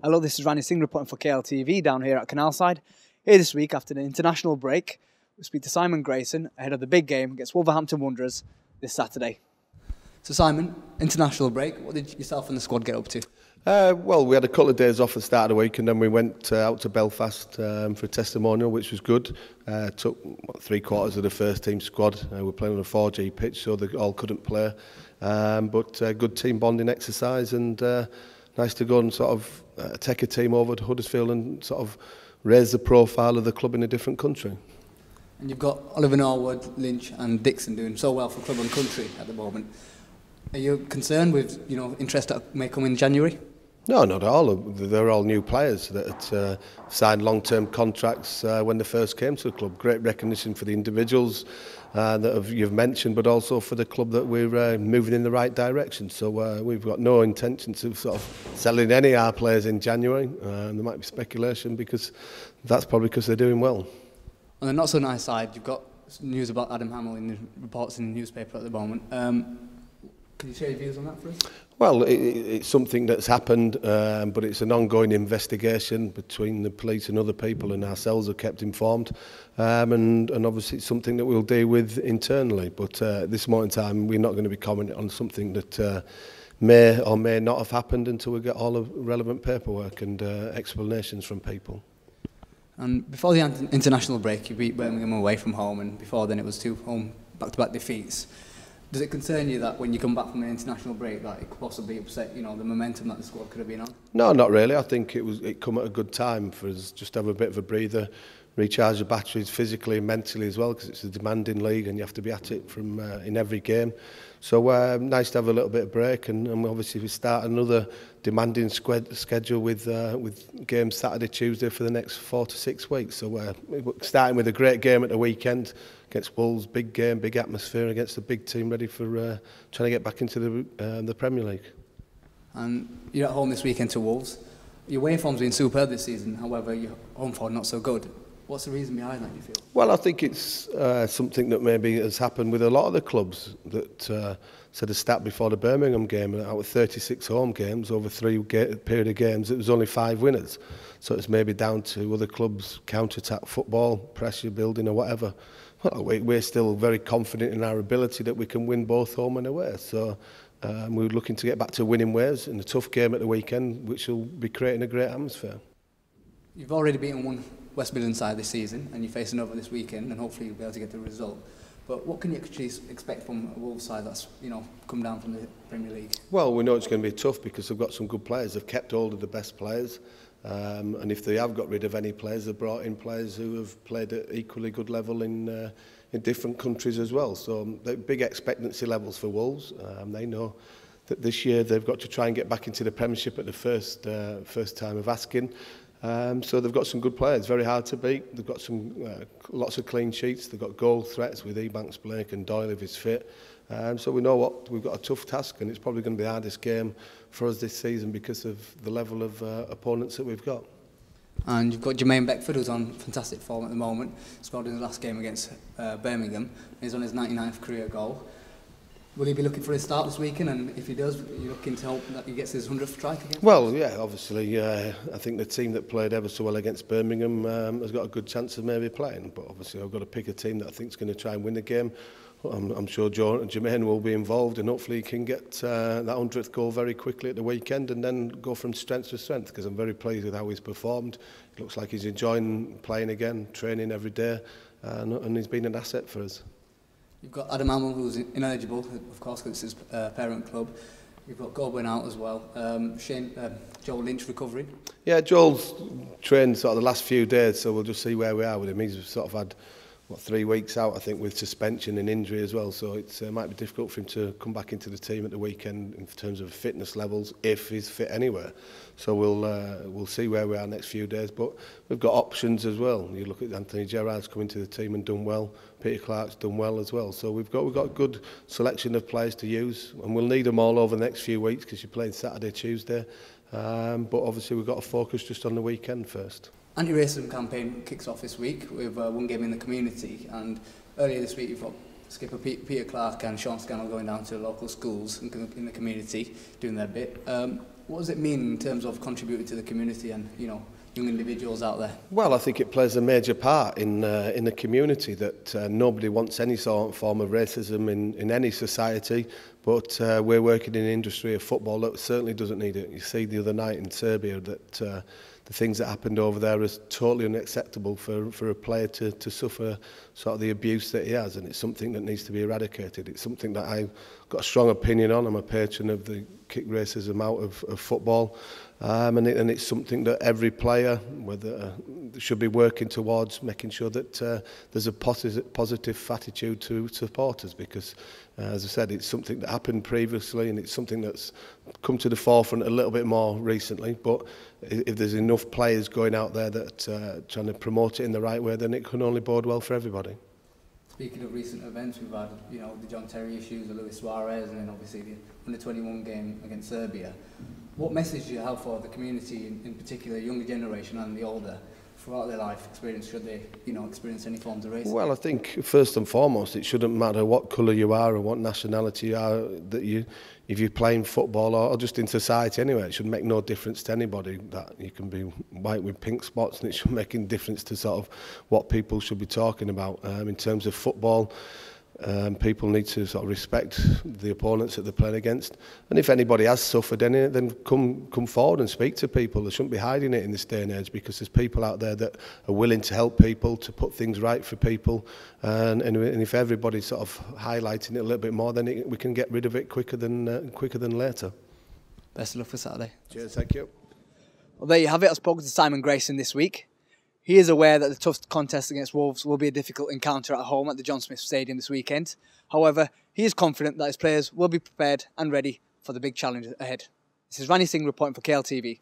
Hello, this is Randy Singh reporting for KLTV down here at Canalside. Here this week, after the international break, we speak to Simon Grayson ahead of the big game against Wolverhampton Wanderers this Saturday. So Simon, international break, what did yourself and the squad get up to? Well, we had a couple of days off at the start of the week and then we went out to Belfast for a testimonial, which was good. Took 3/4 of the first team squad. We're playing on a 4G pitch, so they all couldn't play. But good team bonding exercise and nice to go and sort of take a team over to Huddersfield and sort of raise the profile of the club in a different country. And you've got Oliver Norwood, Lynch and Dixon doing so well for club and country at the moment. Are you concerned with interest that may come in January? No, not at all. They're all new players that signed long-term contracts when they first came to the club. Great recognition for the individuals that you've mentioned, but also for the club that we're moving in the right direction. So we've got no intention to sort of selling any of our players in January. There might be speculation that's probably because they're doing well. On the not so nice side, you've got news about Adam Hamill in the reports in the newspaper at the moment. Can you share your views on that for us? Well, it's something that's happened, but it's an ongoing investigation between the police and other people, and ourselves are kept informed. And obviously it's something that we'll deal with internally. But at this moment in time, we're not going to be commenting on something that may or may not have happened until we get all the relevant paperwork and explanations from people. And before the international break, you beat Birmingham away from home, and before then it was 2 home back-to-back defeats. Does it concern you that when you come back from an international break that it could possibly upset the momentum that the squad could have been on? No, not really. I think it come at a good time for us just to have a bit of a breather, recharge the batteries physically and mentally as well, because it's a demanding league and you have to be at it from in every game. So nice to have a little bit of break, and obviously we start another demanding schedule with games Saturday, Tuesday for the next 4 to 6 weeks. So we're starting with a great game at the weekend against Wolves, big game, big atmosphere against a big team ready for trying to get back into the Premier League. And you're at home this weekend to Wolves. Your away form's been superb this season, however your home form not so good. What's the reason behind that, you feel? Well, I think it's something that maybe has happened with a lot of the clubs that said a stat before the Birmingham game, out of 36 home games over 3 period of games, it was only 5 winners. So it's maybe down to other clubs' counter-attack football, pressure building or whatever. Well, we're still very confident in our ability that we can win both home and away. So we're looking to get back to winning ways in a tough game at the weekend, which will be creating a great atmosphere. You've already beaten one West Midlands side this season, and you're facing over this weekend, and hopefully you'll be able to get the result. But what can you actually expect from a Wolves side that's come down from the Premier League? Well, we know it's going to be tough because they've got some good players. They've kept hold of the best players, and if they have got rid of any players, they've brought in players who have played at equally good level in different countries as well. So big expectancy levels for Wolves. They know that this year they've got to try and get back into the Premiership at the first time of asking. So they've got some good players, very hard to beat. They've got some lots of clean sheets. They've got goal threats with Ebanks, Blake and Doyle if he's fit. So we know we've got a tough task, and it's probably going to be the hardest game for us this season because of the level of opponents that we've got. And you've got Jermaine Beckford, who's on fantastic form at the moment. Scored in the last game against Birmingham. He's on his 99th career goal. Will he be looking for his start this weekend? And if he does, are you looking to hope that he gets his 100th strike again? Well, yeah, obviously, I think the team that played ever so well against Birmingham has got a good chance of maybe playing. But obviously, I've got to pick a team that I think is going to try and win the game. I'm sure Jermaine will be involved, and hopefully he can get that 100th goal very quickly at the weekend and then go from strength to strength, because I'm very pleased with how he's performed. It looks like he's enjoying playing again, training every day, and he's been an asset for us. You've got Adam Hamill, who's ineligible, of course, because it's his parent club. You've got Goldwyn out as well. Joel Lynch recovering. Yeah, Joel's trained sort of the last few days, so we'll just see where we are with him. He's sort of had 3 weeks out, I think, with suspension and injury as well. So it might be difficult for him to come back into the team at the weekend in terms of fitness levels, if he's fit anywhere. So we'll see where we are next few days. But we've got options as well. You look at Anthony Gerrard's come into the team and done well. Peter Clark's done well as well. So we've got a good selection of players to use, and we'll need them all over the next few weeks because you're playing Saturday, Tuesday. But obviously we've got to focus just on the weekend first. Anti-racism campaign kicks off this week with one game in the community, and earlier this week you've got skipper Peter Clark and Sean Scannell going down to local schools in the community doing their bit. What does it mean in terms of contributing to the community and, you know, young individuals out there? Well, I think it plays a major part in the community that nobody wants any sort of form of racism in any society, but we're working in an industry of football that certainly doesn't need it. You see the other night in Serbia that the things that happened over there is totally unacceptable for a player to suffer sort of the abuse that he has, and it's something that needs to be eradicated. It's something that I've got a strong opinion on. I'm a patron of the kick racism out of football. And it's something that every player should be working towards, making sure that there's a positive attitude to supporters, because, as I said, it's something that happened previously and it's something that's come to the forefront a little bit more recently. But if there's enough players going out there that trying to promote it in the right way, then it can only bode well for everybody. Speaking of recent events, we've had, you know, the John Terry issues, the Luis Suarez, and then obviously the under-21 game against Serbia. What message do you have for the community, in particular the younger generation and the older, throughout their life experience, should they, you know, experience any forms of racism? Well, I think first and foremost, it shouldn't matter what colour you are or what nationality you are, that if you're playing football or just in society anyway, it should make no difference to anybody that you can be white with pink spots, and it should make a difference to sort of what people should be talking about. In terms of football, people need to sort of respect the opponents that they're playing against, and if anybody has suffered any, then come forward and speak to people. They shouldn't be hiding it in this day and age, because there's people out there that are willing to help people, to put things right for people, and if everybody's sort of highlighting it a little bit more, then we can get rid of it quicker than later. Best of luck for Saturday. Cheers, thank you. Well, there you have it. I spoke to Simon Grayson this week. He is aware that the tough contest against Wolves will be a difficult encounter at home at the John Smith Stadium this weekend. However, he is confident that his players will be prepared and ready for the big challenge ahead. This is Rani Singh reporting for KLTV.